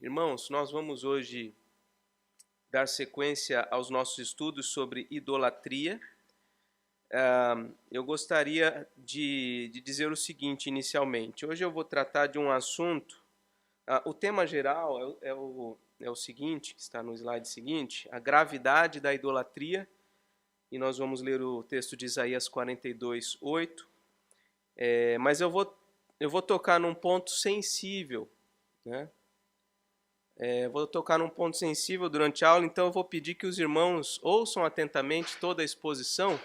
Irmãos, nós vamos hoje dar sequência aos nossos estudos sobre idolatria. Eu gostaria de dizer o seguinte inicialmente. Hoje eu vou tratar de um assunto. O tema geral é o seguinte, que está no slide seguinte, a gravidade da idolatria. E nós vamos ler o texto de Isaías 42, 8. Mas eu vou tocar num ponto sensível, né? Vou tocar num ponto sensível durante a aula, então eu vou pedir que os irmãos ouçam atentamente toda a exposição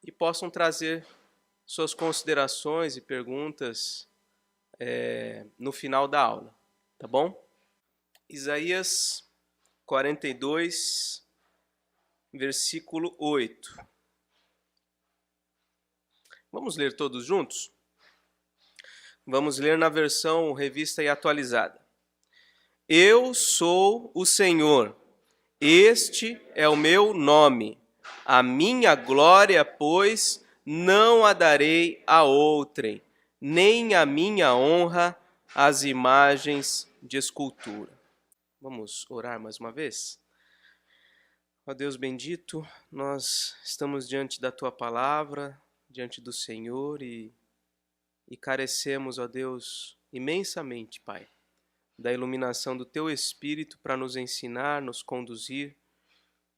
e possam trazer suas considerações e perguntas no final da aula, tá bom? Isaías 42, versículo 8. Vamos ler todos juntos? Vamos ler na versão revista e atualizada. Eu sou o Senhor, este é o meu nome. A minha glória, pois, não a darei a outrem, nem a minha honra às imagens de escultura. Vamos orar mais uma vez? Ó Deus bendito, nós estamos diante da Tua palavra, diante do Senhor e carecemos, ó Deus, imensamente, Pai, da iluminação do Teu Espírito para nos ensinar, nos conduzir,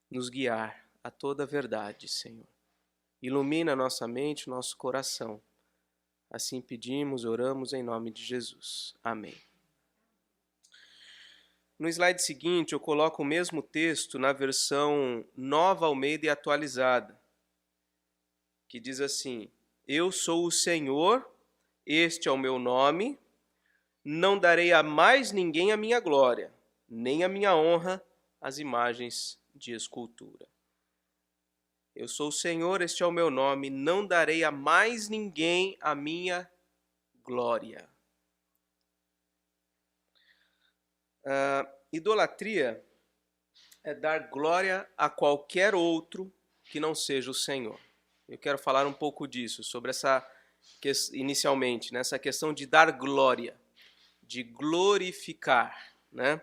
nos guiar a toda a verdade, Senhor. Ilumina nossa mente, nosso coração. Assim pedimos, oramos em nome de Jesus. Amém. No slide seguinte, eu coloco o mesmo texto na versão Nova Almeida e atualizada, que diz assim: Eu sou o Senhor, este é o meu nome, não darei a mais ninguém a minha glória, nem a minha honra às imagens de escultura. Eu sou o Senhor, este é o meu nome, não darei a mais ninguém a minha glória. Idolatria é dar glória a qualquer outro que não seja o Senhor. Eu quero falar um pouco disso, sobre inicialmente, nessa questão de dar glória, de glorificar, né?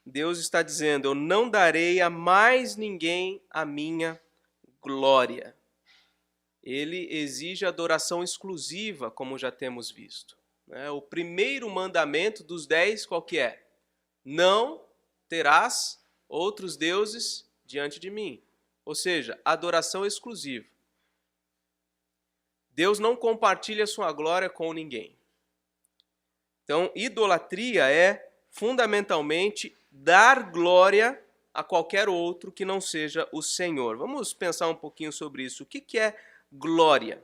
Deus está dizendo, eu não darei a mais ninguém a minha glória. Ele exige adoração exclusiva, como já temos visto. O primeiro mandamento dos 10, qual que é? Não terás outros deuses diante de mim. Ou seja, adoração exclusiva. Deus não compartilha sua glória com ninguém. Então, idolatria é fundamentalmente dar glória a qualquer outro que não seja o Senhor. Vamos pensar um pouquinho sobre isso. O que é glória?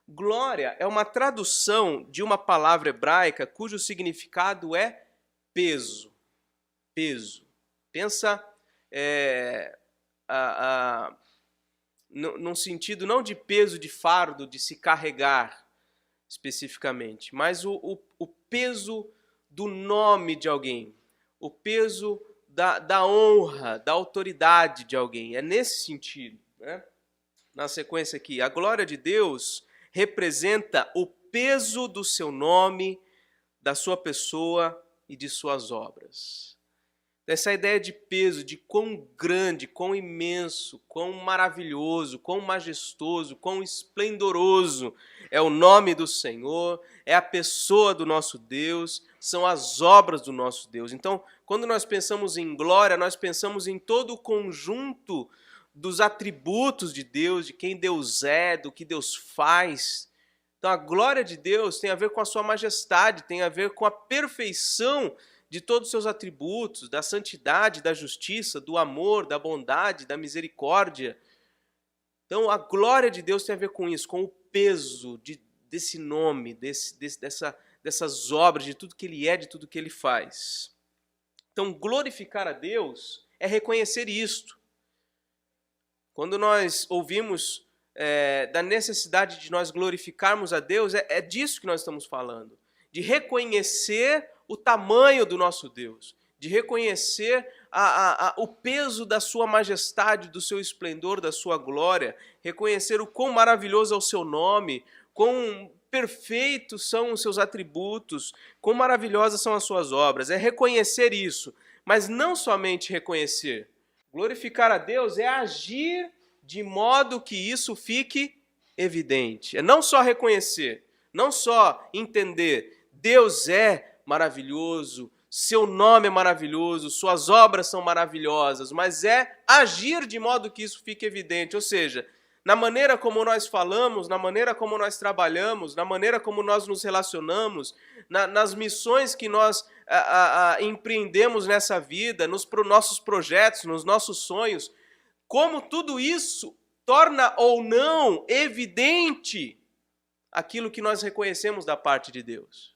Glória é uma tradução de uma palavra hebraica cujo significado é peso. Peso. Pensa num sentido não de peso de fardo, de se carregar especificamente, mas o peso do nome de alguém, o peso da honra, da autoridade de alguém. É nesse sentido, né? Na sequência aqui, a glória de Deus representa o peso do seu nome, da sua pessoa e de suas obras. Essa ideia de peso, de quão grande, quão imenso, quão maravilhoso, quão majestoso, quão esplendoroso é o nome do Senhor, é a pessoa do nosso Deus, são as obras do nosso Deus. Então, quando nós pensamos em glória, nós pensamos em todo o conjunto dos atributos de Deus, de quem Deus é, do que Deus faz. Então, a glória de Deus tem a ver com a sua majestade, tem a ver com a perfeição de todos os seus atributos, da santidade, da justiça, do amor, da bondade, da misericórdia. Então, a glória de Deus tem a ver com isso, com o peso desse nome, dessas obras, de tudo que Ele é, de tudo que Ele faz. Então, glorificar a Deus é reconhecer isto. Quando nós ouvimos da necessidade de nós glorificarmos a Deus, é disso que nós estamos falando. De reconhecer o tamanho do nosso Deus, de reconhecer o peso da sua majestade, do seu esplendor, da sua glória, reconhecer o quão maravilhoso é o seu nome, quão perfeitos são os seus atributos, quão maravilhosas são as suas obras. É reconhecer isso, mas não somente reconhecer. Glorificar a Deus é agir de modo que isso fique evidente. É não só reconhecer, não só entender, Deus é maravilhoso, seu nome é maravilhoso, suas obras são maravilhosas, mas é agir de modo que isso fique evidente, ou seja, na maneira como nós falamos, na maneira como nós trabalhamos, na maneira como nós nos relacionamos, nas missões que nós empreendemos nessa vida, nos nossos projetos, nos nossos sonhos, como tudo isso torna ou não evidente aquilo que nós reconhecemos da parte de Deus.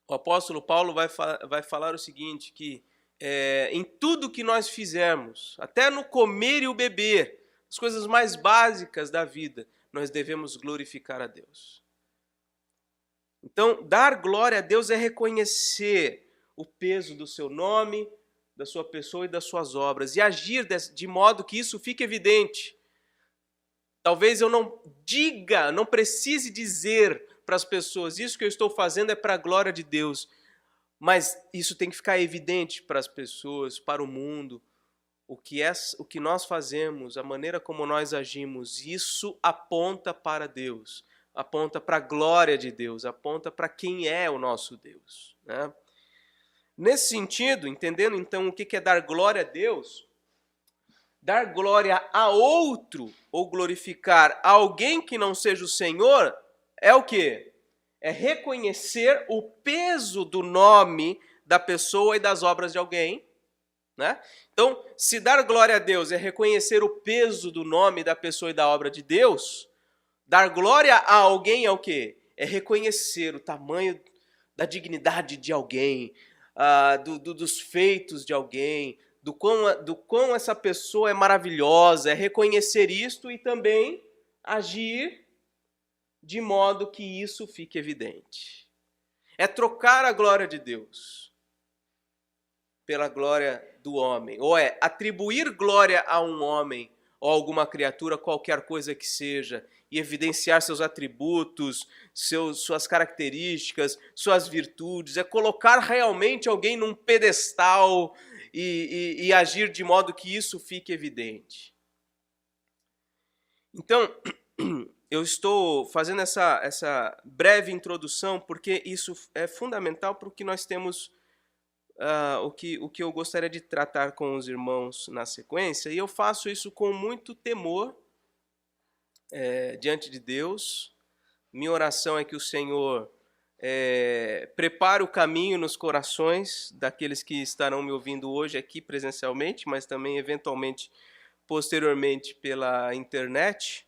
O apóstolo Paulo vai falar o seguinte, que em tudo que nós fizermos, até no comer e o beber, as coisas mais básicas da vida, nós devemos glorificar a Deus. Então, dar glória a Deus é reconhecer o peso do seu nome, da sua pessoa e das suas obras, e agir de modo que isso fique evidente. Talvez eu não diga, não precise dizer para as pessoas, isso que eu estou fazendo é para a glória de Deus, mas isso tem que ficar evidente para as pessoas, para o mundo. O que nós fazemos, a maneira como nós agimos, isso aponta para Deus, aponta para a glória de Deus, aponta para quem é o nosso Deus, né? Nesse sentido, entendendo então o que é dar glória a Deus, dar glória a outro ou glorificar alguém que não seja o Senhor é o quê? É reconhecer o peso do nome da pessoa e das obras de alguém, né? Então, se dar glória a Deus é reconhecer o peso do nome da pessoa e da obra de Deus, dar glória a alguém é o quê? É reconhecer o tamanho da dignidade de alguém, dos feitos de alguém, do quão essa pessoa é maravilhosa, é reconhecer isto e também agir de modo que isso fique evidente. É trocar a glória de Deus pela glória do homem, ou é atribuir glória a um homem ou alguma criatura, qualquer coisa que seja, e evidenciar seus atributos, suas características, suas virtudes, é colocar realmente alguém num pedestal e agir de modo que isso fique evidente. Então, eu estou fazendo essa breve introdução porque isso é fundamental para o que nós temos, o que eu gostaria de tratar com os irmãos na sequência, e eu faço isso com muito temor diante de Deus. Minha oração é que o Senhor prepare o caminho nos corações daqueles que estarão me ouvindo hoje aqui presencialmente, mas também eventualmente posteriormente pela internet,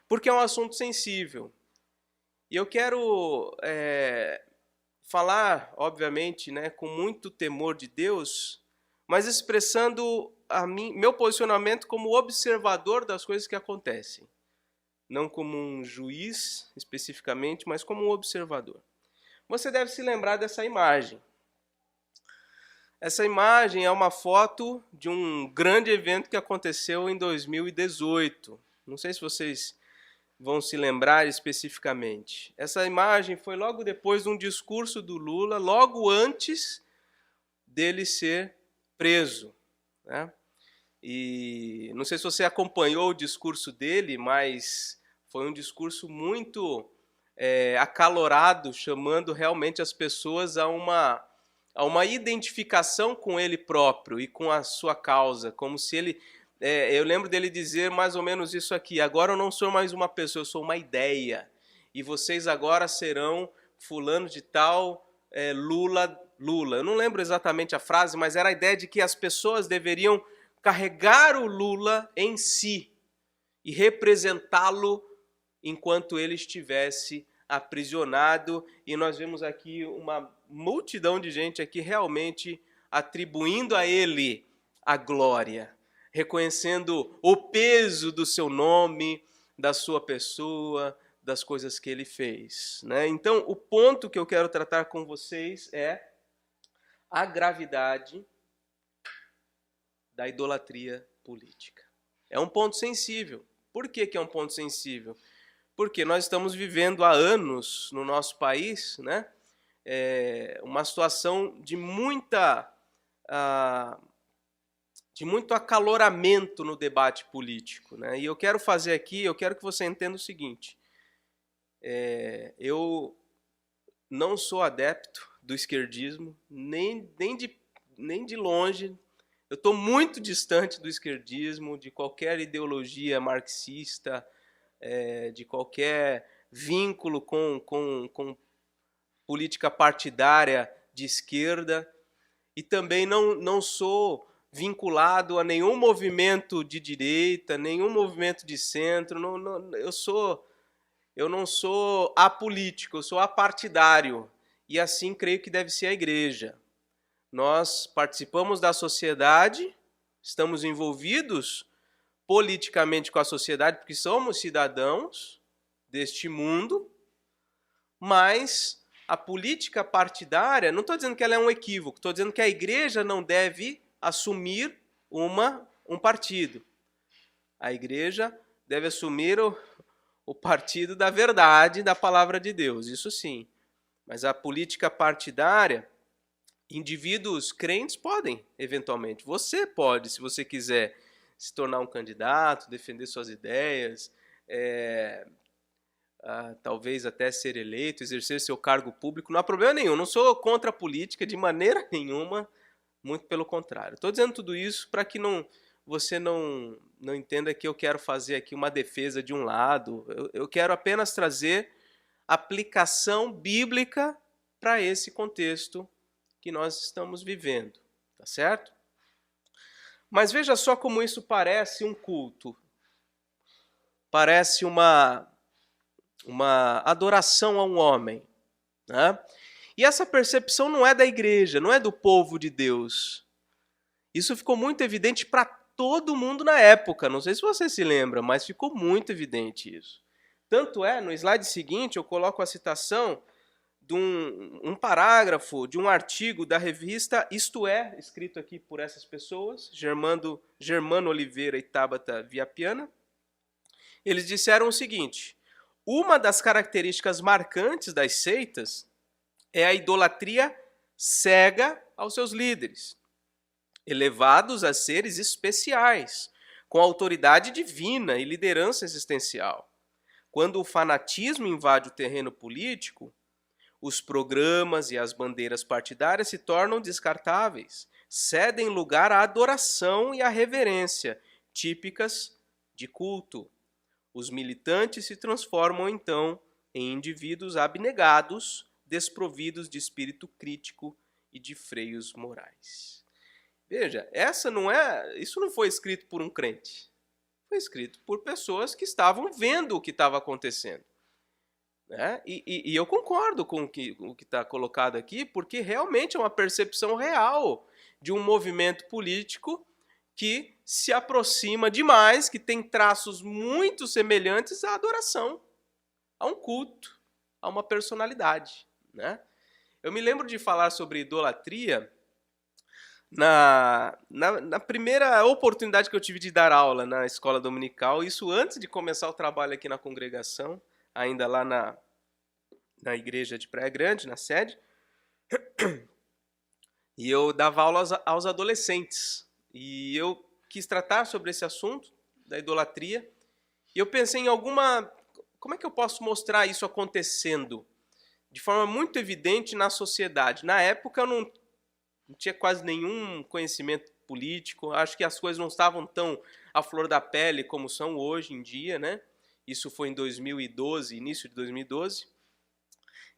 porque é um assunto sensível. E eu quero falar, obviamente, né, com muito temor de Deus, mas expressando meu posicionamento como observador das coisas que acontecem. Não como um juiz, especificamente, mas como um observador. Você deve se lembrar dessa imagem. Essa imagem é uma foto de um grande evento que aconteceu em 2018. Não sei se vocês vão se lembrar especificamente. Essa imagem foi logo depois de um discurso do Lula, logo antes dele ser preso, né? E não sei se você acompanhou o discurso dele, mas foi um discurso muito acalorado, chamando realmente as pessoas a uma identificação com ele próprio e com a sua causa, como se ele... eu lembro dele dizer mais ou menos isso aqui: agora eu não sou mais uma pessoa, eu sou uma ideia, e vocês agora serão fulano de tal, Lula. Eu não lembro exatamente a frase, mas era a ideia de que as pessoas deveriam carregar o Lula em si e representá-lo enquanto ele estivesse aprisionado. E nós vemos aqui uma multidão de gente aqui realmente atribuindo a ele a glória, reconhecendo o peso do seu nome, da sua pessoa, das coisas que ele fez, né? Então, o ponto que eu quero tratar com vocês é a gravidade da idolatria política. É um ponto sensível. Por que é um ponto sensível? porque nós estamos vivendo há anos no nosso país, né, uma situação de muito acaloramento no debate político, né? E eu quero que você entenda o seguinte: eu não sou adepto do esquerdismo, nem de longe. Eu estou muito distante do esquerdismo, de qualquer ideologia marxista, de qualquer vínculo com política partidária de esquerda, e também não sou vinculado a nenhum movimento de direita, nenhum movimento de centro. Eu não sou apolítico, eu sou apartidário, e assim creio que deve ser a igreja. Nós participamos da sociedade, estamos envolvidos politicamente com a sociedade, porque somos cidadãos deste mundo, mas a política partidária, não estou dizendo que ela é um equívoco, estou dizendo que a igreja não deve assumir um partido. A igreja deve assumir o partido da verdade, da palavra de Deus, isso sim. Mas a política partidária, indivíduos crentes podem, eventualmente. Você pode, se você quiser, se tornar um candidato, defender suas ideias, talvez até ser eleito, exercer seu cargo público, não há problema nenhum. Não sou contra a política de maneira nenhuma, muito pelo contrário. Estou dizendo tudo isso para que você não entenda que eu quero fazer aqui uma defesa de um lado. Eu quero apenas trazer aplicação bíblica para esse contexto que nós estamos vivendo, tá certo? Mas veja só como isso parece um culto, parece uma adoração a um homem, né? E essa percepção não é da igreja, não é do povo de Deus. Isso ficou muito evidente para todo mundo na época, não sei se você se lembra, mas ficou muito evidente isso. Tanto é, no slide seguinte eu coloco a citação de um parágrafo de um artigo da revista Isto É, escrito aqui por essas pessoas, Germano Oliveira e Tabata Viapiana. Eles disseram o seguinte: uma das características marcantes das seitas é a idolatria cega aos seus líderes, elevados a seres especiais, com autoridade divina e liderança existencial. Quando o fanatismo invade o terreno político, os programas e as bandeiras partidárias se tornam descartáveis, cedem lugar à adoração e à reverência, típicas de culto. Os militantes se transformam, então, em indivíduos abnegados, desprovidos de espírito crítico e de freios morais. Veja, isso não foi escrito por um crente. Foi escrito por pessoas que estavam vendo o que estava acontecendo. Né? E eu concordo com o que está colocado aqui, porque realmente é uma percepção real de um movimento político que se aproxima demais, que tem traços muito semelhantes à adoração, a um culto, a uma personalidade. Né? Eu me lembro de falar sobre idolatria na primeira oportunidade que eu tive de dar aula na escola dominical, isso antes de começar o trabalho aqui na congregação, ainda lá na igreja de Praia Grande, na sede, e eu dava aula aos adolescentes, e eu quis tratar sobre esse assunto da idolatria, e eu pensei em como é que eu posso mostrar isso acontecendo de forma muito evidente na sociedade. Na época eu não tinha quase nenhum conhecimento político, acho que as coisas não estavam tão à flor da pele como são hoje em dia, né? Isso foi em 2012, início de 2012.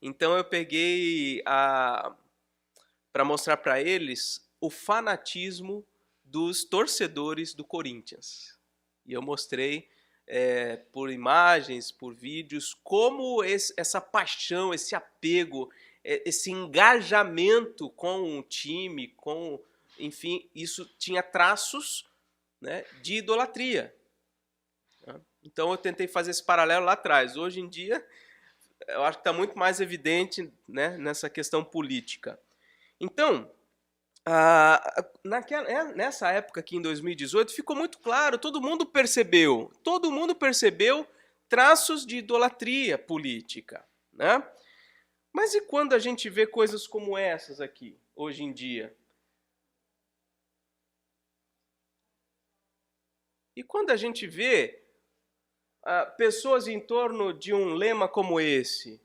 Então eu peguei para mostrar para eles o fanatismo dos torcedores do Corinthians. E eu mostrei por imagens, por vídeos, como essa paixão, esse apego, esse engajamento com o time, enfim, isso tinha traços, né, de idolatria. Então eu tentei fazer esse paralelo lá atrás. Hoje em dia, eu acho que está muito mais evidente, né, nessa questão política. Então, nessa época aqui em 2018, ficou muito claro, todo mundo percebeu traços de idolatria política, né? Mas e quando a gente vê coisas como essas aqui, hoje em dia? E quando a gente vê pessoas em torno de um lema como esse,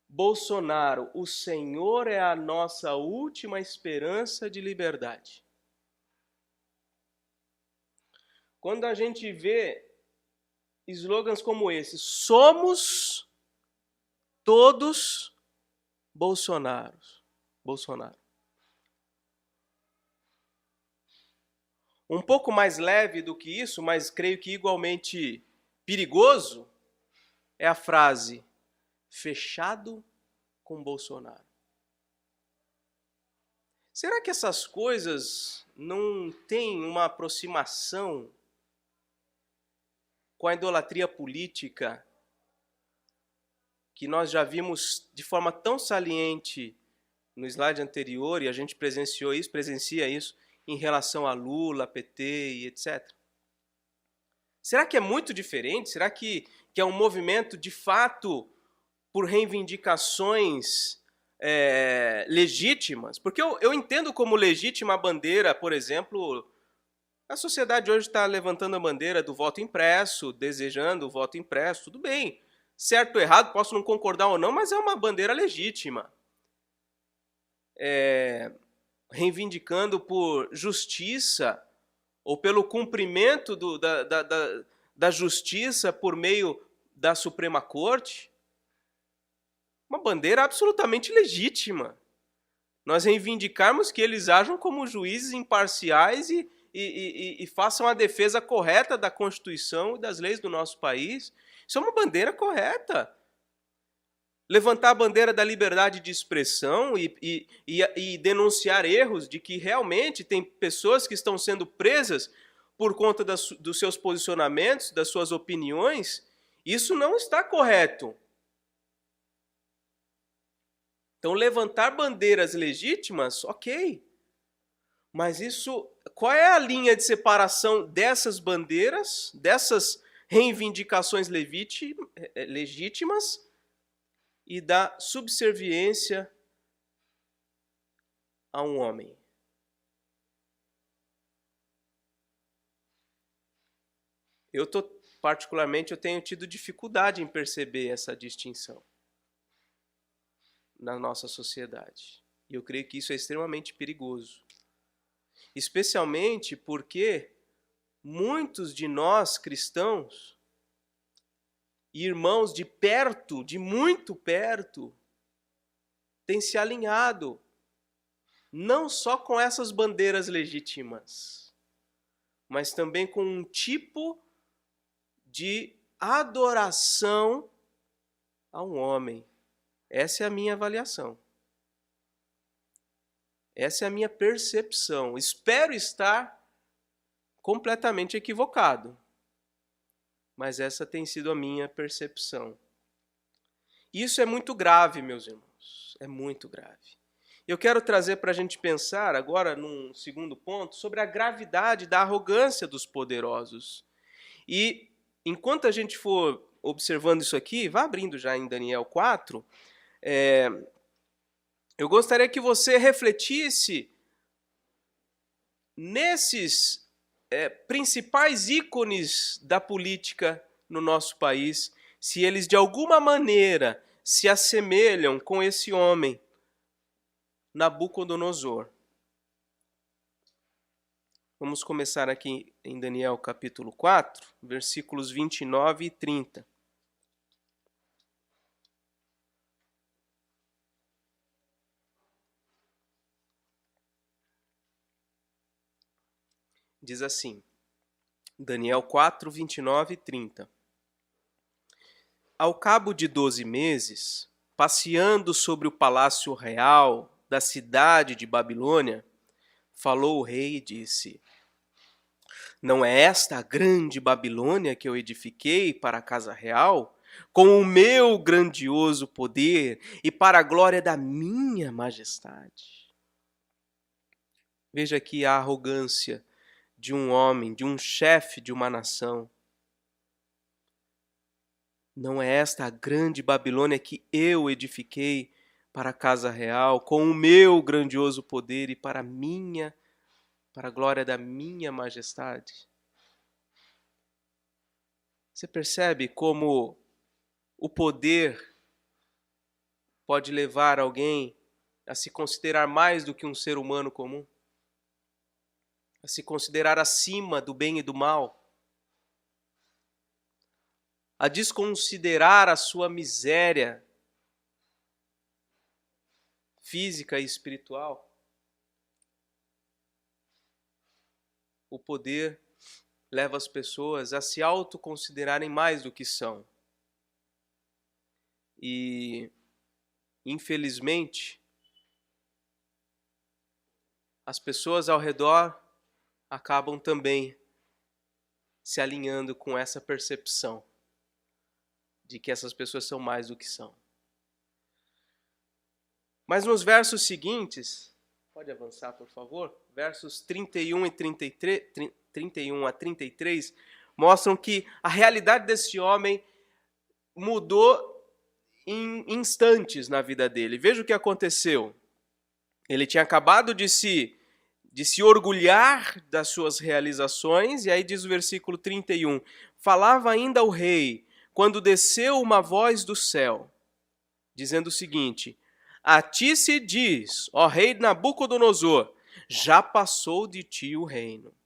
Bolsonaro, o Senhor é a nossa última esperança de liberdade. Quando a gente vê slogans como esse, somos todos Bolsonaro. Um pouco mais leve do que isso, mas creio que igualmente perigoso, é a frase fechado com Bolsonaro. Será que essas coisas não têm uma aproximação com a idolatria política que nós já vimos de forma tão saliente no slide anterior, e a gente presencia isso em relação a Lula, PT e etc. Será que é muito diferente? Será que é um movimento de fato por reivindicações legítimas? Porque eu entendo como legítima a bandeira, por exemplo, a sociedade hoje está levantando a bandeira do voto impresso, desejando o voto impresso, tudo bem. Certo ou errado, posso não concordar ou não, mas é uma bandeira legítima. Reivindicando por justiça ou pelo cumprimento da justiça por meio da Suprema Corte. Uma bandeira absolutamente legítima. Nós reivindicarmos que eles ajam como juízes imparciais e façam a defesa correta da Constituição e das leis do nosso país. Isso é uma bandeira correta. Levantar a bandeira da liberdade de expressão e denunciar erros de que realmente tem pessoas que estão sendo presas por conta dos seus posicionamentos, das suas opiniões, isso não está correto. Então, levantar bandeiras legítimas, ok. Mas qual é a linha de separação dessas bandeiras, dessas reivindicações legítimas e da subserviência a um homem? Particularmente, eu tenho tido dificuldade em perceber essa distinção na nossa sociedade. E eu creio que isso é extremamente perigoso. Especialmente porque muitos de nós cristãos, irmãos de perto, de muito perto, têm se alinhado não só com essas bandeiras legítimas, mas também com um tipo de adoração a um homem. Essa é a minha avaliação. Essa é a minha percepção. Espero estar completamente equivocado, mas essa tem sido a minha percepção. Isso é muito grave, meus irmãos. É muito grave. Eu quero trazer para a gente pensar agora, num segundo ponto, sobre a gravidade da arrogância dos poderosos. E enquanto a gente for observando isso aqui, vá abrindo já em Daniel 4, eu gostaria que você refletisse nesses principais ícones da política no nosso país, se eles de alguma maneira se assemelham com esse homem, Nabucodonosor. Vamos começar aqui em Daniel capítulo 4, versículos 29 e 30. Diz assim, Daniel 4, 29 e 30. Ao cabo de 12 meses, passeando sobre o palácio real da cidade de Babilônia, falou o rei e disse: Não é esta a grande Babilônia que eu edifiquei para a casa real, com o meu grandioso poder e para a glória da minha majestade? Veja aqui a arrogância de um homem, de um chefe de uma nação. Não é esta a grande Babilônia que eu edifiquei para a casa real, com o meu grandioso poder e para a glória da minha majestade? Você percebe como o poder pode levar alguém a se considerar mais do que um ser humano comum? A se considerar acima do bem e do mal? A desconsiderar a sua miséria física e espiritual? O poder leva as pessoas a se autoconsiderarem mais do que são. E, infelizmente, as pessoas ao redor acabam também se alinhando com essa percepção de que essas pessoas são mais do que são. Mas nos versos seguintes, pode avançar, por favor? Versos 31 e 33, 31 a 33, mostram que a realidade desse homem mudou em instantes na vida dele. Veja o que aconteceu. Ele tinha acabado de se orgulhar das suas realizações, e aí diz o versículo 31, falava ainda o rei, quando desceu uma voz do céu, dizendo o seguinte: a ti se diz, ó rei Nabucodonosor, já passou de ti o reino.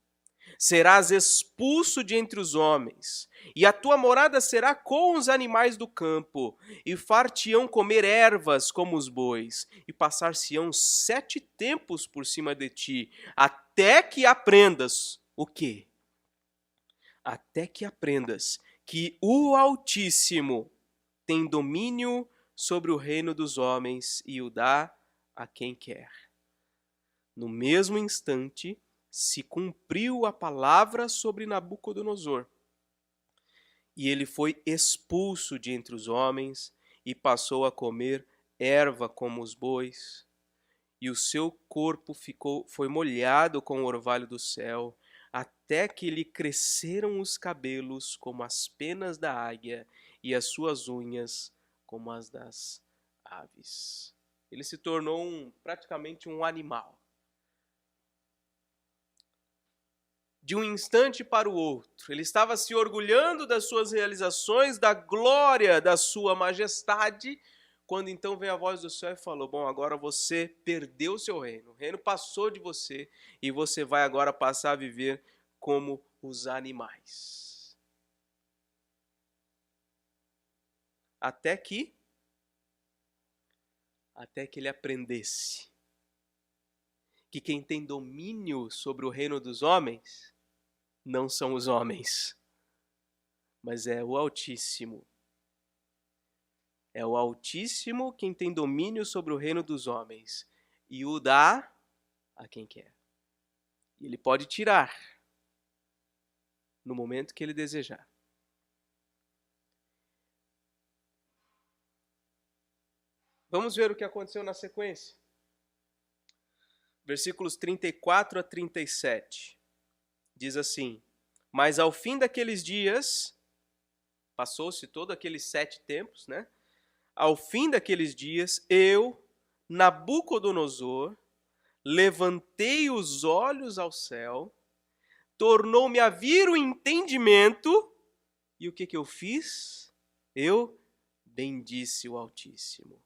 Serás expulso de entre os homens, e a tua morada será com os animais do campo, e far-te-ão comer ervas como os bois, e passar-se-ão 7 tempos por cima de ti, até que aprendas o quê? Até que aprendas que o Altíssimo tem domínio sobre o reino dos homens e o dá a quem quer. No mesmo instante, se cumpriu a palavra sobre Nabucodonosor. E ele foi expulso de entre os homens e passou a comer erva como os bois. E o seu corpo foi molhado com o orvalho do céu, até que lhe cresceram os cabelos como as penas da águia e as suas unhas como as das aves. Ele se tornou praticamente um animal. De um instante para o outro, ele estava se orgulhando das suas realizações, da glória da sua majestade, quando então veio a voz do céu e falou: bom, agora você perdeu o seu reino, o reino passou de você e você vai agora passar a viver como os animais. Até que ele aprendesse que quem tem domínio sobre o reino dos homens não são os homens, mas é o Altíssimo. É o Altíssimo quem tem domínio sobre o reino dos homens e o dá a quem quer. E ele pode tirar no momento que ele desejar. Vamos ver o que aconteceu na sequência. Versículos 34 a 37. Diz assim: mas ao fim daqueles dias, passou-se todos aqueles 7 tempos, né? Ao fim daqueles dias, eu, Nabucodonosor, levantei os olhos ao céu, tornou-me a vir o entendimento, e o que eu fiz? Eu bendisse o Altíssimo,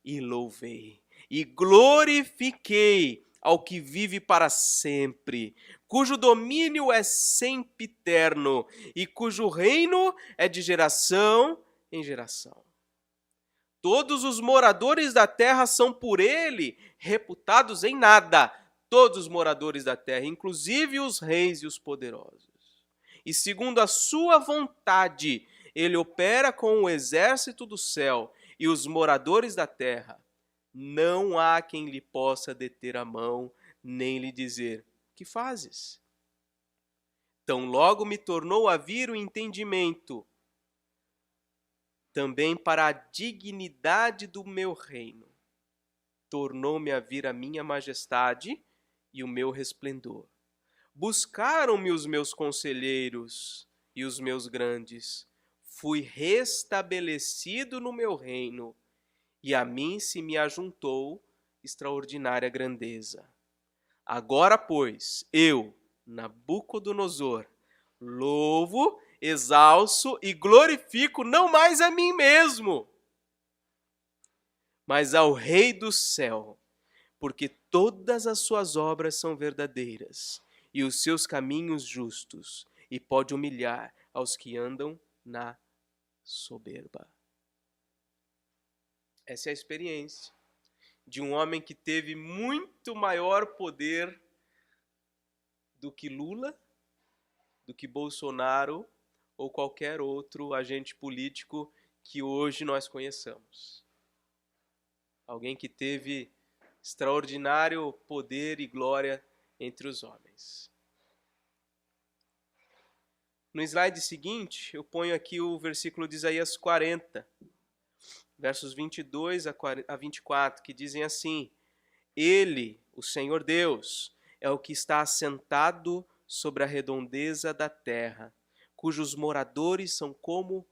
e louvei, e glorifiquei ao que vive para sempre, cujo domínio é sempiterno, e cujo reino é de geração em geração. Todos os moradores da terra são por ele reputados em nada. Todos os moradores da terra, inclusive os reis e os poderosos. E segundo a sua vontade, ele opera com o exército do céu e os moradores da terra. Não há quem lhe possa deter a mão, nem lhe dizer: que fazes? Tão logo me tornou a vir o entendimento, também para a dignidade do meu reino. Tornou-me a vir a minha majestade e o meu resplendor. Buscaram-me os meus conselheiros e os meus grandes. fui restabelecido no meu reino, e a mim se me ajuntou extraordinária grandeza. Agora, pois, eu, Nabucodonosor, louvo, exalço e glorifico não mais a mim mesmo, mas ao Rei do céu, porque todas as suas obras são verdadeiras e os seus caminhos justos, e pode humilhar aos que andam na soberba. Essa é a experiência de um homem que teve muito maior poder do que Lula, do que Bolsonaro ou qualquer outro agente político que hoje nós conheçamos. Alguém que teve extraordinário poder e glória entre os homens. No slide seguinte, eu ponho aqui o versículo de Isaías 40, versos 22 a 24, que dizem assim: Ele, o Senhor Deus, é o que está assentado sobre a redondeza da terra, cujos moradores são como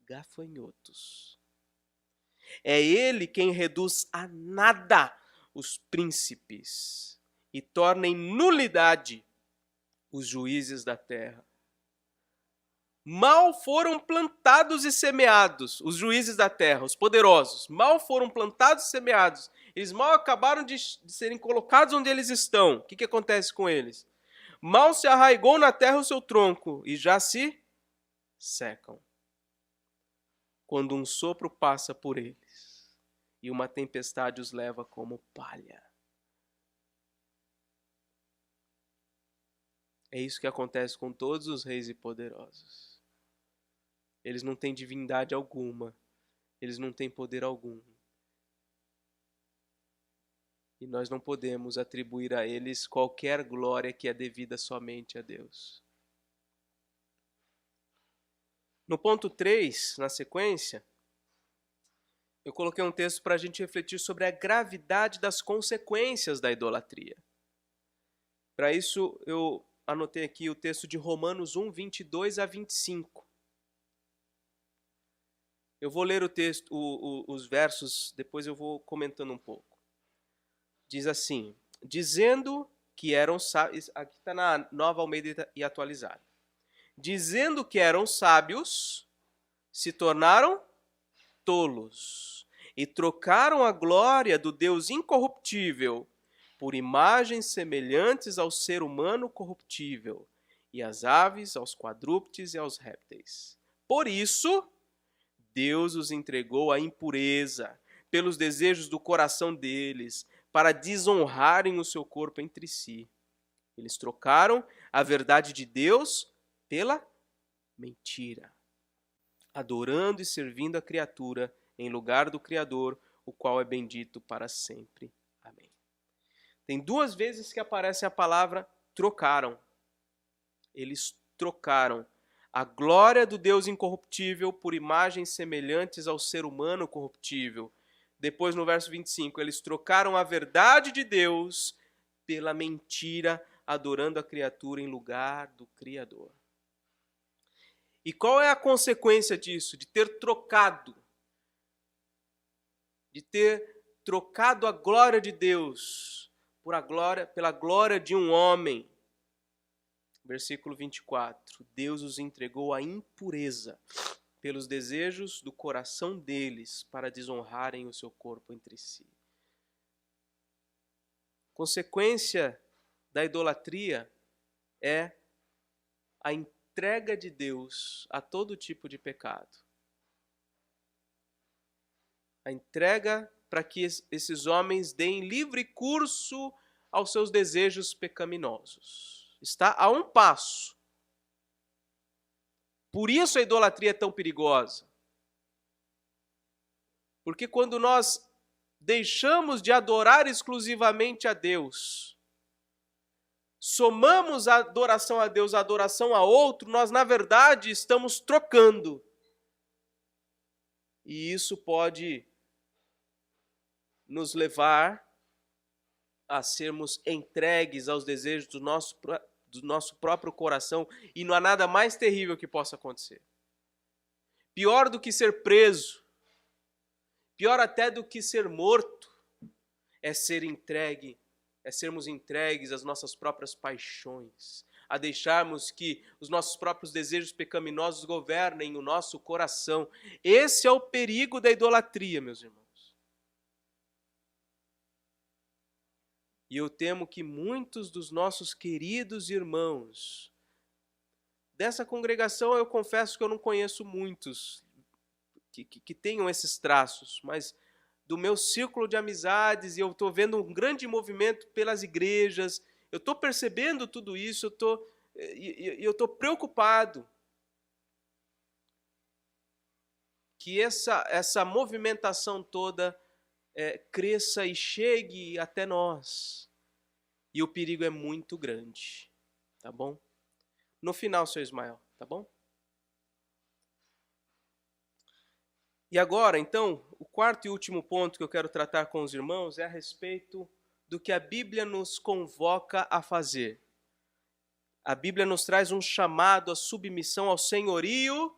gafanhotos. É Ele quem reduz a nada os príncipes e torna em nulidade os juízes da terra. Mal foram plantados e semeados, os juízes da terra, os poderosos, mal foram plantados e semeados, eles mal acabaram de serem colocados onde eles estão. O que acontece com eles? Mal se arraigou na terra o seu tronco e já se secam, quando um sopro passa por eles e uma tempestade os leva como palha. É isso que acontece com todos os reis e poderosos. Eles não têm divindade alguma. Eles não têm poder algum. E nós não podemos atribuir a eles qualquer glória que é devida somente a Deus. No ponto 3, na sequência, eu coloquei um texto para a gente refletir sobre a gravidade das consequências da idolatria. Para isso, eu anotei aqui o texto de Romanos 1, 22 a 25. Eu vou ler o texto, os versos, depois eu vou comentando um pouco. Diz assim: dizendo que eram sábios, aqui está na Nova Almeida e Atualizada. Dizendo que eram sábios, se tornaram tolos e trocaram a glória do Deus incorruptível por imagens semelhantes ao ser humano corruptível, e às aves, aos quadrúpedes e aos répteis. Por isso, Deus os entregou à impureza, pelos desejos do coração deles, para desonrarem o seu corpo entre si. Eles trocaram a verdade de Deus pela mentira, adorando e servindo a criatura em lugar do Criador, o qual é bendito para sempre. Amém. Tem 2 vezes que aparece a palavra trocaram. Eles trocaram a glória do Deus incorruptível por imagens semelhantes ao ser humano corruptível. Depois, no verso 25, eles trocaram a verdade de Deus pela mentira, adorando a criatura em lugar do Criador. E qual é a consequência disso? De ter trocado a glória de Deus pela glória de um homem. Versículo 24. Deus os entregou à impureza pelos desejos do coração deles para desonrarem o seu corpo entre si. Consequência da idolatria é a entrega de Deus a todo tipo de pecado. A entrega para que esses homens deem livre curso aos seus desejos pecaminosos. Está a um passo. Por isso a idolatria é tão perigosa. Porque quando nós deixamos de adorar exclusivamente a Deus, somamos a adoração a Deus à adoração a outro, nós na verdade estamos trocando. E isso pode nos levar a sermos entregues aos desejos do nosso próprio coração, e não há nada mais terrível que possa acontecer. pior do que ser preso, pior até do que ser morto, é sermos entregues às nossas próprias paixões, a deixarmos que os nossos próprios desejos pecaminosos governem o nosso coração. Esse é o perigo da idolatria, meus irmãos. E eu temo que muitos dos nossos queridos irmãos, dessa congregação eu confesso que eu não conheço muitos que tenham esses traços, mas do meu círculo de amizades, e eu estou vendo um grande movimento pelas igrejas, eu estou percebendo tudo isso, eu estou preocupado que essa movimentação toda cresça e chegue até nós. E o perigo é muito grande, tá bom? No final, seu Ismael, tá bom? E agora, então, o quarto e último ponto que eu quero tratar com os irmãos é a respeito do que a Bíblia nos convoca a fazer. A Bíblia nos traz um chamado à submissão ao senhorio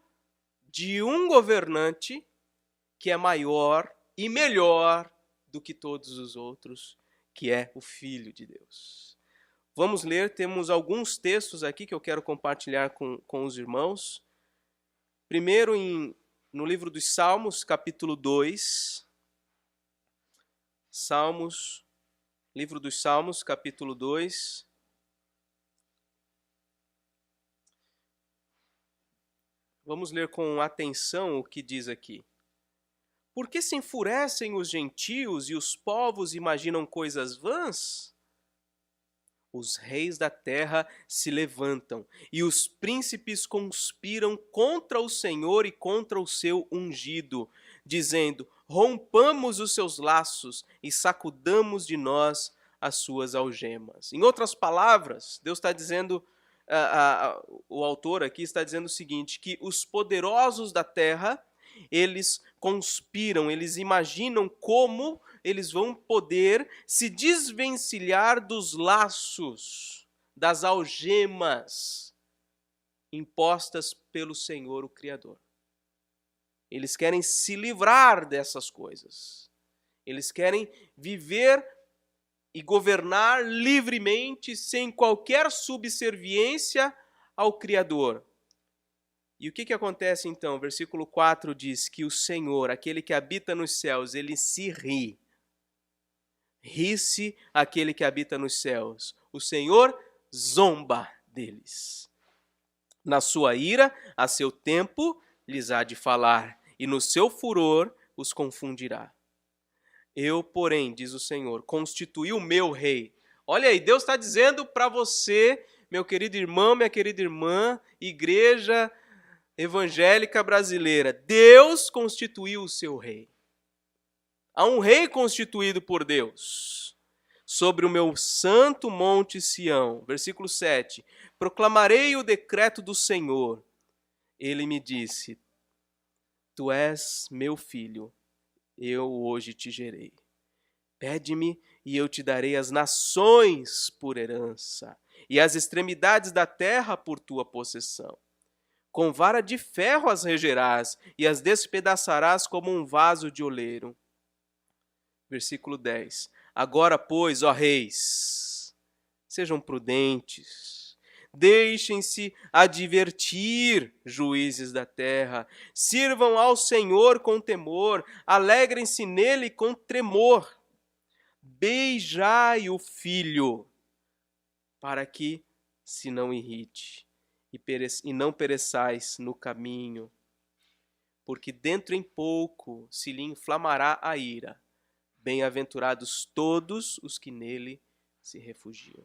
de um governante que é maior e melhor do que todos os outros, que é o Filho de Deus. Vamos ler, temos alguns textos aqui que eu quero compartilhar com os irmãos. Primeiro, no livro dos Salmos, capítulo 2. Livro dos Salmos, capítulo 2. Vamos ler com atenção o que diz aqui. Por que se enfurecem os gentios e os povos imaginam coisas vãs? Os reis da terra se levantam e os príncipes conspiram contra o Senhor e contra o seu ungido, dizendo: rompamos os seus laços e sacudamos de nós as suas algemas. Em outras palavras, Deus está dizendo, o autor aqui está dizendo o seguinte, que os poderosos da terra, eles conspiram, eles imaginam como eles vão poder se desvencilhar dos laços, das algemas impostas pelo Senhor, o Criador. Eles querem se livrar dessas coisas. Eles querem viver e governar livremente, sem qualquer subserviência ao Criador. E o que acontece então? Versículo 4 diz que o Senhor, aquele que habita nos céus, ele se ri. Ri-se aquele que habita nos céus. O Senhor zomba deles. Na sua ira, a seu tempo, lhes há de falar, e no seu furor os confundirá. Eu, porém, diz o Senhor, constituí o meu rei. Olha aí, Deus está dizendo para você, meu querido irmão, minha querida irmã, igreja evangélica brasileira, Deus constituiu o seu rei. Há um rei constituído por Deus sobre o meu santo monte Sião. Versículo 7. Proclamarei o decreto do Senhor. Ele me disse: tu és meu filho, eu hoje te gerei. Pede-me e eu te darei as nações por herança e as extremidades da terra por tua possessão. Com vara de ferro as regerás e as despedaçarás como um vaso de oleiro. Versículo 10. Agora, pois, ó reis, sejam prudentes, deixem-se advertir, juízes da terra, sirvam ao Senhor com temor, alegrem-se nele com tremor. Beijai o filho, para que se não irrite e não pereçais no caminho, porque dentro em pouco se lhe inflamará a ira. Bem-aventurados todos os que nele se refugiam.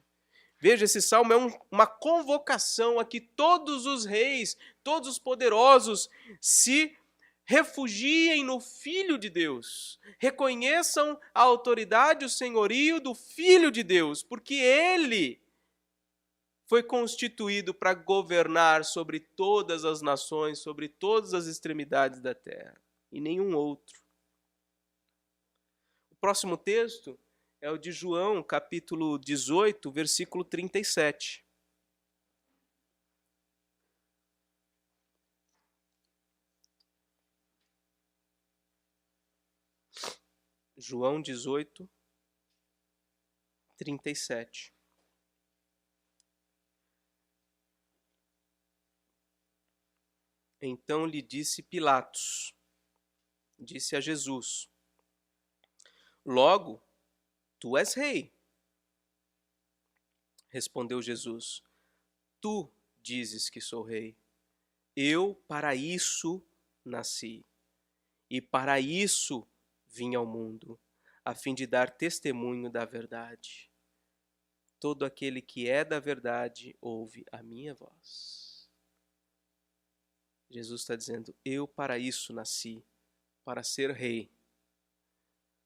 Veja, esse salmo é uma convocação a que todos os reis, todos os poderosos se refugiem no Filho de Deus. Reconheçam a autoridade, o senhorio do Filho de Deus, porque ele foi constituído para governar sobre todas as nações, sobre todas as extremidades da terra, e nenhum outro. O próximo texto é o de João, capítulo 18, versículo 37. João 18, 37. Então lhe disse Pilatos, disse a Jesus: logo, tu és rei. Respondeu Jesus: tu dizes que sou rei. Eu para isso nasci, e para isso vim ao mundo, a fim de dar testemunho da verdade. Todo aquele que é da verdade ouve a minha voz. Jesus está dizendo: eu para isso nasci, para ser rei,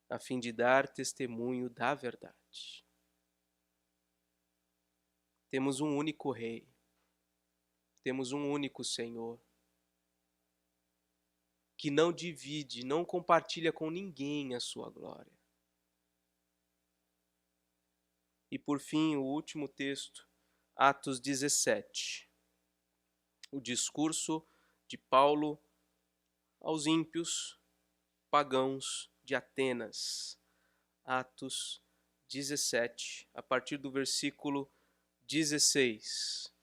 a fim de dar testemunho da verdade. Temos um único rei, temos um único Senhor, que não divide, não compartilha com ninguém a sua glória. E por fim, o último texto, Atos 17. O discurso de Paulo aos ímpios pagãos de Atenas. Atos 17, a partir do versículo 16.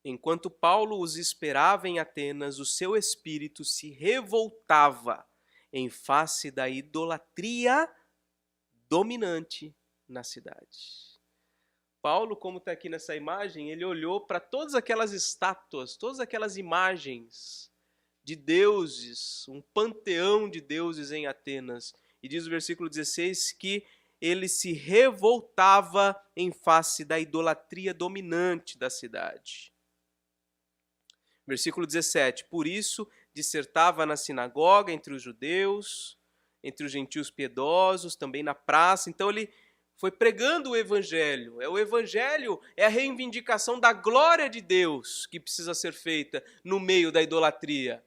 Enquanto Paulo os esperava em Atenas, o seu espírito se revoltava em face da idolatria dominante na cidade. Paulo, como está aqui nessa imagem, ele olhou para todas aquelas estátuas, todas aquelas imagens de deuses, um panteão de deuses em Atenas. E diz o versículo 16 que ele se revoltava em face da idolatria dominante da cidade. Versículo 17, por isso dissertava na sinagoga entre os judeus, entre os gentios piedosos, também na praça. Então ele foi pregando o evangelho. O evangelho é a reivindicação da glória de Deus que precisa ser feita no meio da idolatria.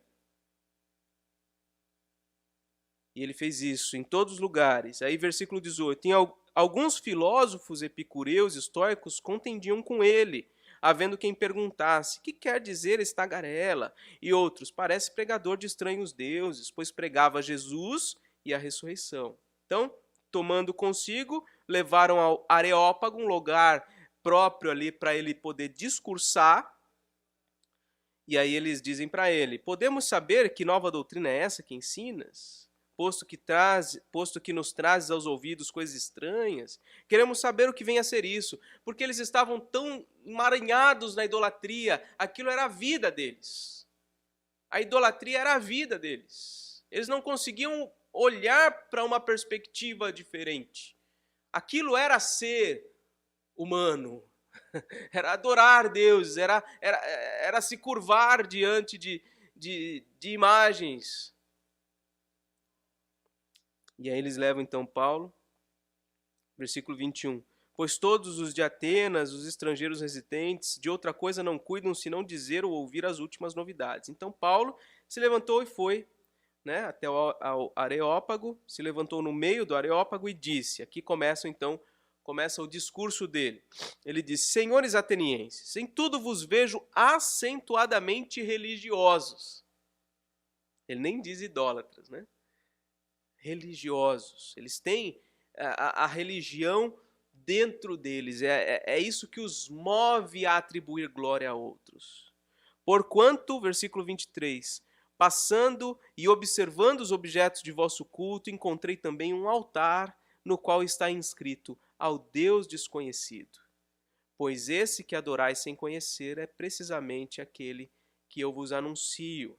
E ele fez isso em todos os lugares. Aí versículo 18, alguns filósofos epicureus e estoicos contendiam com ele, havendo quem perguntasse: que quer dizer esta tagarela? E outros: parece pregador de estranhos deuses, pois pregava Jesus e a ressurreição. Então, tomando consigo, levaram ao Areópago, um lugar próprio ali para ele poder discursar. E aí eles dizem para ele: podemos saber que nova doutrina é essa que ensinas? Posto que nos trazes aos ouvidos coisas estranhas, queremos saber o que vem a ser isso, porque eles estavam tão emaranhados na idolatria, aquilo era a vida deles. A idolatria era a vida deles. Eles não conseguiam olhar para uma perspectiva diferente. Aquilo era ser humano, era adorar deuses, era se curvar diante de imagens. E aí eles levam então Paulo, versículo 21. Pois todos os de Atenas, os estrangeiros residentes, de outra coisa não cuidam senão dizer ou ouvir as últimas novidades. Então Paulo se levantou e foi, até ao Areópago, se levantou no meio do Areópago e disse, aqui começa o discurso dele. Ele disse: senhores atenienses, em tudo vos vejo acentuadamente religiosos. Ele nem diz idólatras, religiosos. Eles têm a religião dentro deles. É isso que os move a atribuir glória a outros. Porquanto, versículo 23, passando e observando os objetos de vosso culto, encontrei também um altar no qual está inscrito: ao Deus desconhecido. Pois esse que adorais sem conhecer é precisamente aquele que eu vos anuncio.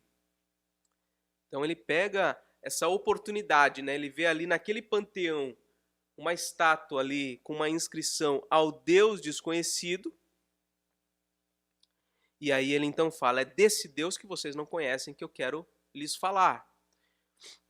Então ele pega essa oportunidade, ele vê ali naquele panteão uma estátua ali com uma inscrição: ao Deus desconhecido. E aí ele então fala: é desse Deus que vocês não conhecem que eu quero lhes falar.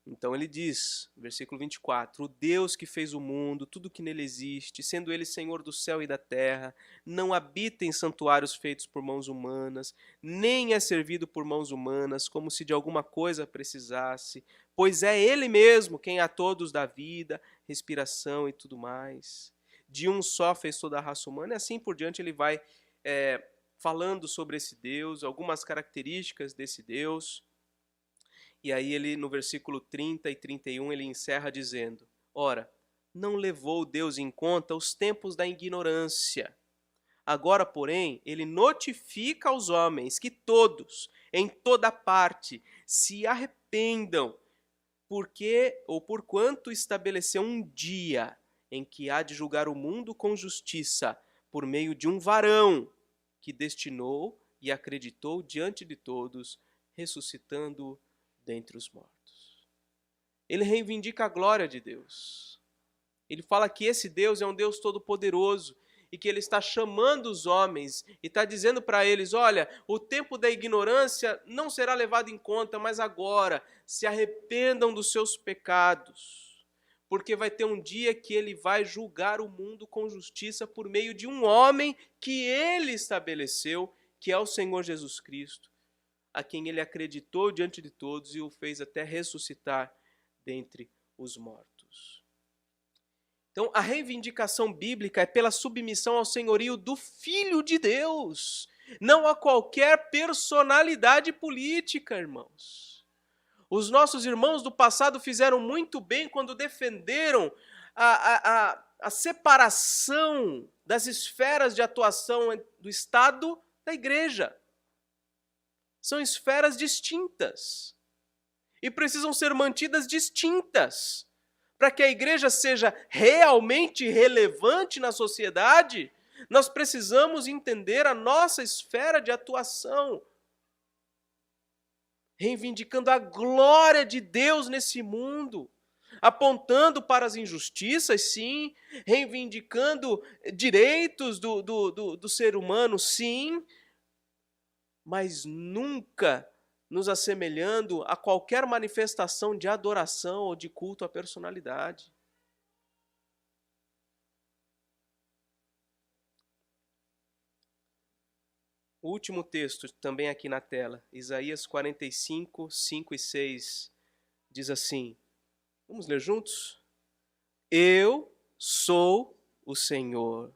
Então ele diz, versículo 24, o Deus que fez o mundo, tudo que nele existe, sendo ele Senhor do céu e da terra, não habita em santuários feitos por mãos humanas, nem é servido por mãos humanas, como se de alguma coisa precisasse, pois é ele mesmo quem a todos dá vida, respiração e tudo mais. De um só fez toda a raça humana, e assim por diante ele vai falando sobre esse Deus, algumas características desse Deus. E aí ele, no versículo 30 e 31, ele encerra dizendo: ora, não levou Deus em conta os tempos da ignorância. Agora, porém, ele notifica aos homens que todos, em toda parte, se arrependam, porque ou porquanto estabeleceu um dia em que há de julgar o mundo com justiça, por meio de um varão que destinou e acreditou diante de todos, ressuscitando dentre os mortos. Ele reivindica a glória de Deus. Ele fala que esse Deus é um Deus todo-poderoso e que ele está chamando os homens e está dizendo para eles: olha, o tempo da ignorância não será levado em conta, mas agora se arrependam dos seus pecados, porque vai ter um dia que ele vai julgar o mundo com justiça por meio de um homem que ele estabeleceu, que é o Senhor Jesus Cristo, a quem ele acreditou diante de todos e o fez até ressuscitar dentre os mortos. Então, a reivindicação bíblica é pela submissão ao senhorio do Filho de Deus, não a qualquer personalidade política, irmãos. Os nossos irmãos do passado fizeram muito bem quando defenderam a separação das esferas de atuação do Estado da Igreja. São esferas distintas e precisam ser mantidas distintas. Para que a igreja seja realmente relevante na sociedade, nós precisamos entender a nossa esfera de atuação, reivindicando a glória de Deus nesse mundo, apontando para as injustiças, sim, reivindicando direitos do ser humano, sim, mas nunca nos assemelhando a qualquer manifestação de adoração ou de culto à personalidade. O último texto, também aqui na tela, Isaías 45, 5 e 6, diz assim, vamos ler juntos? Eu sou o Senhor,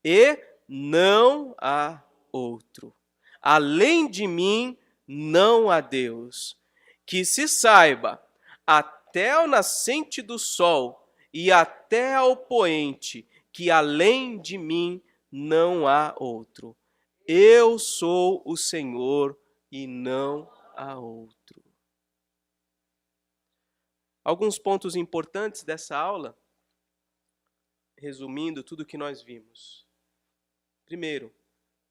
e não há outro. Além de mim, não há Deus. Que se saiba, até ao nascente do sol e até ao poente, que além de mim não há outro. Eu sou o Senhor e não há outro. Alguns pontos importantes dessa aula, resumindo tudo o que nós vimos. Primeiro,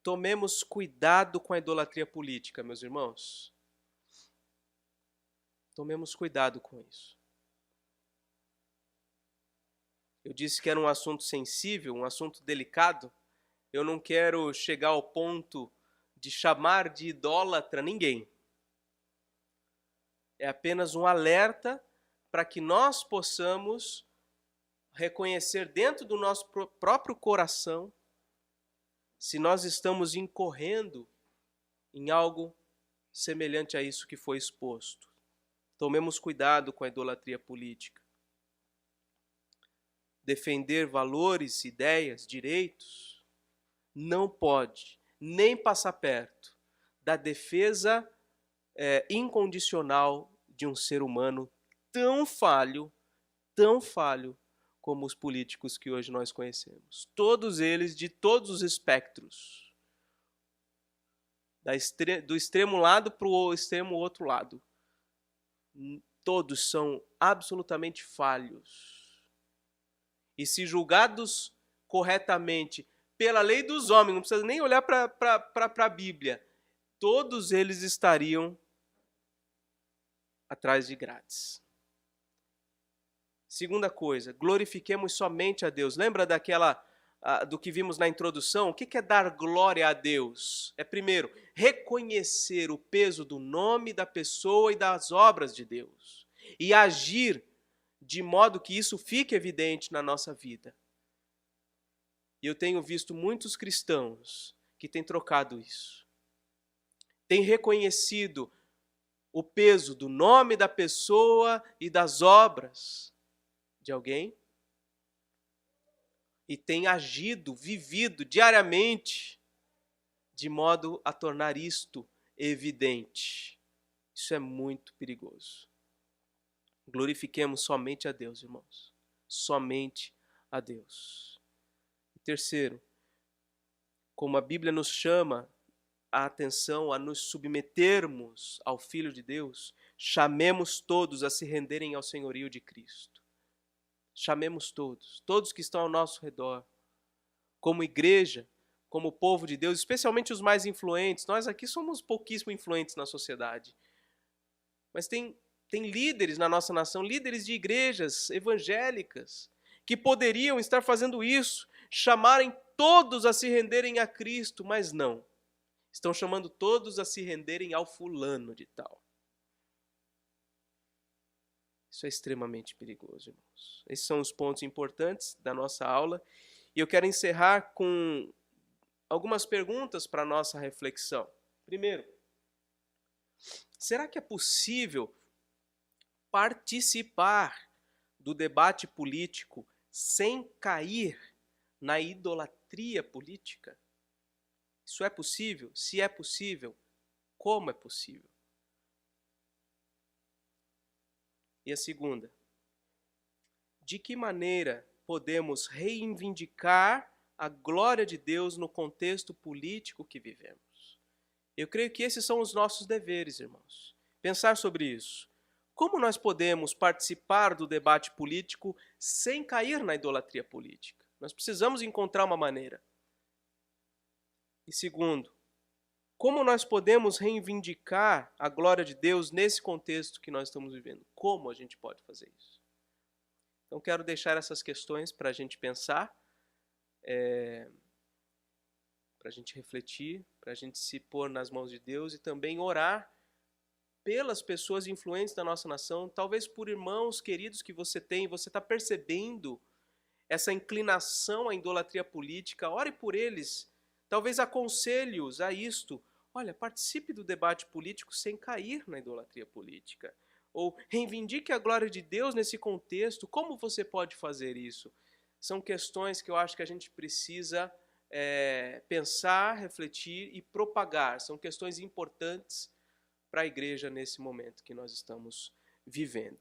tomemos cuidado com a idolatria política, meus irmãos. Tomemos cuidado com isso. Eu disse que era um assunto sensível, um assunto delicado. Eu não quero chegar ao ponto de chamar de idólatra ninguém. É apenas um alerta para que nós possamos reconhecer dentro do nosso próprio coração se nós estamos incorrendo em algo semelhante a isso que foi exposto. Tomemos cuidado com a idolatria política. Defender valores, ideias, direitos, não pode nem passar perto da defesa incondicional de um ser humano tão falho como os políticos que hoje nós conhecemos. Todos eles, de todos os espectros. Do extremo lado para o extremo outro lado. Todos são absolutamente falhos. E se julgados corretamente pela lei dos homens, não precisa nem olhar para a Bíblia, todos eles estariam atrás de grades. Segunda coisa, glorifiquemos somente a Deus. Lembra do que vimos na introdução? O que é dar glória a Deus? É, primeiro, reconhecer o peso do nome, da pessoa e das obras de Deus. E agir de modo que isso fique evidente na nossa vida. E eu tenho visto muitos cristãos que têm trocado isso. Têm reconhecido o peso do nome, da pessoa e das obras de alguém e tem agido, vivido diariamente de modo a tornar isto evidente. Isso é muito perigoso. Glorifiquemos somente a Deus, irmãos. Somente a Deus. E terceiro, como a Bíblia nos chama a atenção a nos submetermos ao Filho de Deus, chamemos todos a se renderem ao senhorio de Cristo. Chamemos todos, todos que estão ao nosso redor, como igreja, como povo de Deus, especialmente os mais influentes. Nós aqui somos pouquíssimo influentes na sociedade, mas tem líderes na nossa nação, líderes de igrejas evangélicas, que poderiam estar fazendo isso, chamarem todos a se renderem a Cristo, mas não. Estão chamando todos a se renderem ao fulano de tal. Isso é extremamente perigoso, irmãos. Esses são os pontos importantes da nossa aula. E eu quero encerrar com algumas perguntas para a nossa reflexão. Primeiro, será que é possível participar do debate político sem cair na idolatria política? Isso é possível? Se é possível, como é possível? E a segunda, de que maneira podemos reivindicar a glória de Deus no contexto político que vivemos? Eu creio que esses são os nossos deveres, irmãos. Pensar sobre isso. Como nós podemos participar do debate político sem cair na idolatria política? Nós precisamos encontrar uma maneira. E segundo, como nós podemos reivindicar a glória de Deus nesse contexto que nós estamos vivendo? Como a gente pode fazer isso? Então, quero deixar essas questões para a gente pensar, para a gente refletir, para a gente se pôr nas mãos de Deus e também orar pelas pessoas influentes da nossa nação, talvez por irmãos queridos que você tem, você está percebendo essa inclinação à idolatria política, ore por eles, talvez aconselhe-os a isto. Olha, participe do debate político sem cair na idolatria política. Ou reivindique a glória de Deus nesse contexto. Como você pode fazer isso? São questões que eu acho que a gente precisa pensar, refletir e propagar. São questões importantes para a igreja nesse momento que nós estamos vivendo.